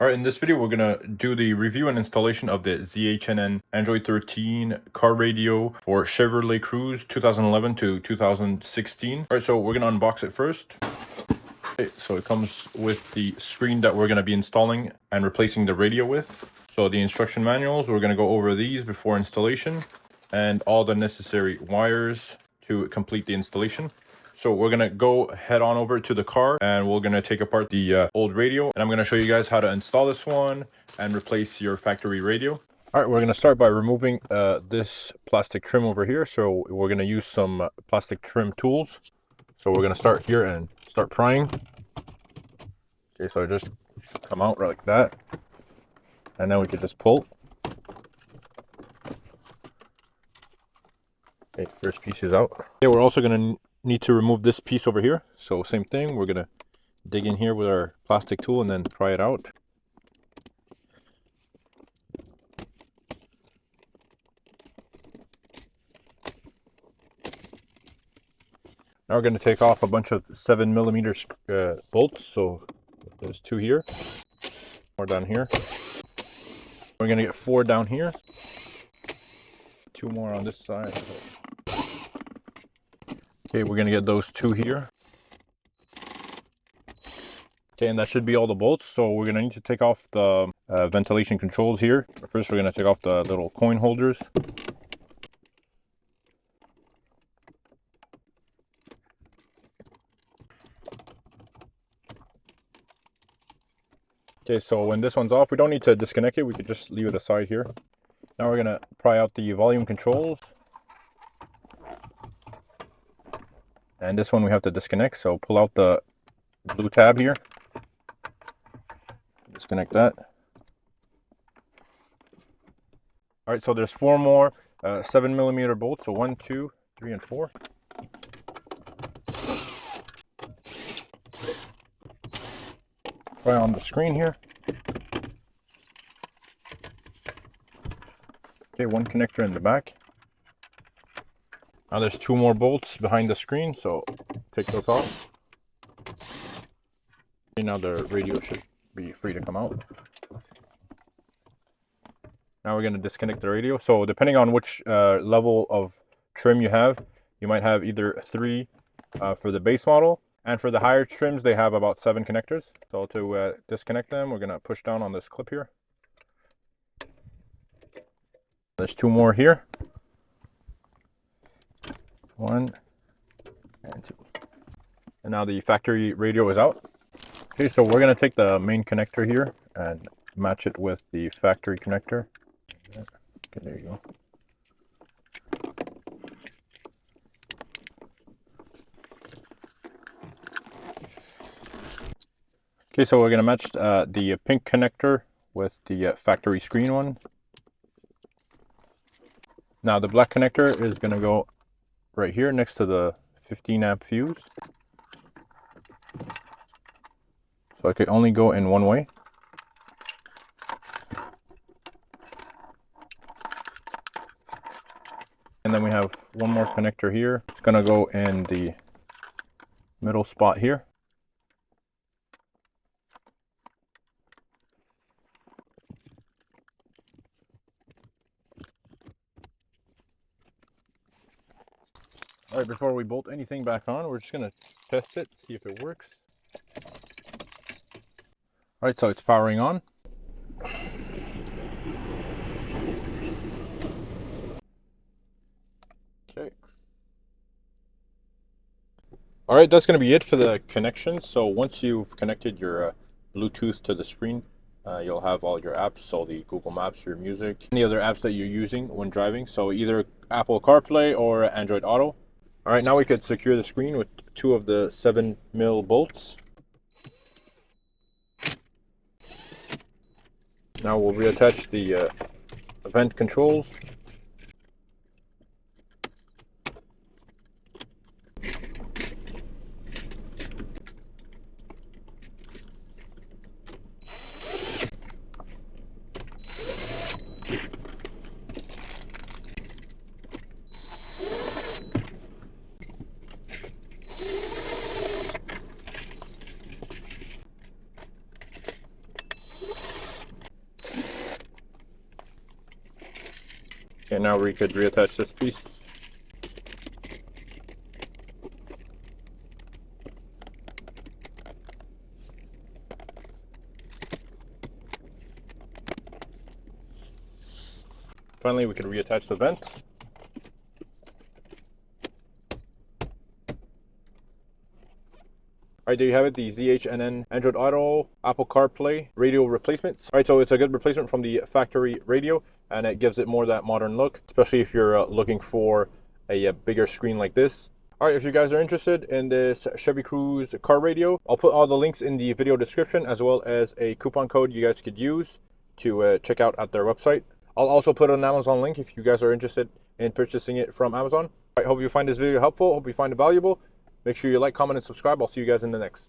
Alright, in this video we're gonna do the review and installation of the ZHNN Android 13 car radio for Chevrolet Cruze 2011 to 2016. Alright, so we're gonna unbox it first. Okay, so it comes with the screen that we're gonna be installing and replacing the radio with. So the instruction manuals, we're gonna go over these before installation and all the necessary wires to complete the installation. So we're gonna go head on over to the car and we're gonna take apart the old radio, and I'm gonna show you guys how to install this one and replace your factory radio. All right, we're gonna start by removing this plastic trim over here. So we're gonna use some plastic trim tools. So we're gonna start here and start prying. Okay, so just come out right like that, and then we can just pull. Okay, first piece is out. Okay, we're also gonna need to remove this piece over here. So same thing, we're gonna dig in here with our plastic tool and then pry it out. Now we're going to take off a bunch of 7mm bolts. So there's 2 here, more down here. We're going to get 4 down here, 2 more on this side. Okay, we're going to get those 2 here. Okay, and that should be all the bolts. So we're going to need to take off the ventilation controls here. First, we're going to take off the little coin holders. Okay, so when this one's off, we don't need to disconnect it. We could just leave it aside here. Now we're going to pry out the volume controls. And this one we have to disconnect. So pull out the blue tab here. Disconnect that. All right, so there's 4 more 7mm bolts. So 1, 2, 3, and 4. Try on the screen here. Okay, 1 connector in the back. Now there's 2 more bolts behind the screen, so take those off. Okay, now the radio should be free to come out. Now we're going to disconnect the radio. So depending on which level of trim you have, you might have either 3 for the base model, and for the higher trims they have about 7 connectors. So to disconnect them, we're going to push down on this clip here. There's 2 more here. 1 and 2. And now the factory radio is out. Okay, so we're going to take the main connector here and match it with the factory connector. Okay, there you go. Okay, so we're going to match the pink connector with the factory screen one. Now the black connector is going to go right here next to the 15 amp fuse. So it can only go in one way. And then we have 1 more connector here. It's going to go in the middle spot here. All right, before we bolt anything back on, we're just going to test it, see if it works. All right, so it's powering on. Okay. All right, that's going to be it for the connections. So once you've connected your Bluetooth to the screen, you'll have all your apps, so the Google Maps, your music, any other apps that you're using when driving. So either Apple CarPlay or Android Auto. All right, now we could secure the screen with 2 of the 7mm bolts. Now we'll reattach the vent controls. Okay, now we could reattach this piece. Finally, we could reattach the vent. Alright, there you have it, the ZHNN Android Auto Apple CarPlay radio replacements. Alright, so it's a good replacement from the factory radio, and it gives it more of that modern look, especially if you're looking for a bigger screen like this. Alright, if you guys are interested in this Chevy Cruze car radio, I'll put all the links in the video description, as well as a coupon code you guys could use to check out at their website. I'll also put an Amazon link if you guys are interested in purchasing it from Amazon. I hope you find this video helpful. Hope you find it valuable. Make sure you like, comment, and subscribe. I'll see you guys in the next.